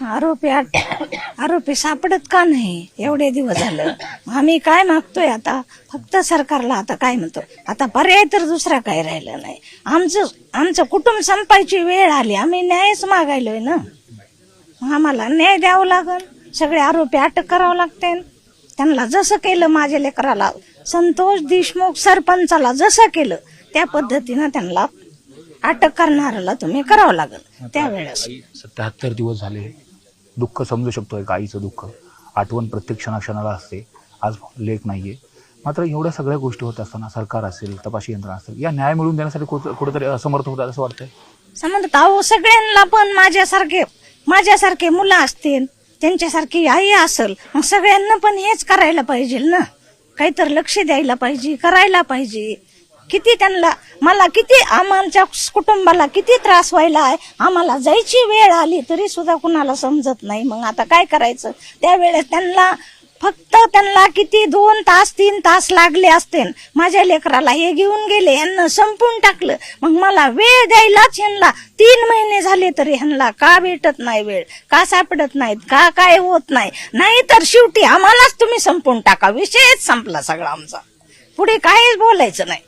आरोपी सापडत का नाही एवढे दिवस झालं. आम्ही काय मागतोय आता, फक्त सरकारला आता काय म्हणतो, आता पर्याय तर दुसरा काय राहिलं नाही. आमचं कुटुंब संपायची वेळ आली, आम्ही न्यायच मागायलोय ना. आम्हाला न्याय द्यावं लागल, सगळे आरोपी अटक करावं लागते. त्यांना जसं केलं माझ्या लेकराला, संतोष देशमुख सरपंचाला जसं केलं त्या पद्धतीनं त्यांना अटक करणाऱ्याला तुम्ही करावं लागल. त्यावेळेस 77 दिवस झाले, दुःख समजू शकतो एक आईचं दुःख, आठवण प्रत्येक क्षणाला असते. आज लेख नाहीये, मात्र एवढ्या सगळ्या गोष्टी होत असताना सरकार असेल, तपासी यंत्रणा असेल, या न्याय मिळवून देण्यासाठी कुठेतरी असमर्थ होतात असं वाटतंय. समजत अहो, सगळ्यांना पण माझ्यासारखे मुलं असतील, त्यांच्यासारखी आई असेल, मग सगळ्यांना पण हेच करायला पाहिजे ना. काहीतरी लक्ष द्यायला पाहिजे, करायला पाहिजे. किती त्यांना, मला किती, आमच्या कुटुंबाला किती त्रास व्हायला आहे. आम्हाला जायची वेळ आली तरी सुद्धा कुणाला समजत नाही. मग आता काय करायचं. त्यावेळेस त्यांना किती 2 तास 3 तास लागले असते. माझ्या लेकराला हे घेऊन गेले, यांना संपून टाकलं. मग मला वेळ द्यायलाच ह्यांना 3 महिने झाले तरी ह्यांना का भेटत नाही वेळ, का सापडत नाहीत, का काय होत नाही. नाही तर शेवटी आम्हालाच तुम्ही संपून टाका, विषयच संपला सगळा आमचा. पुढे काहीच बोलायचं नाही.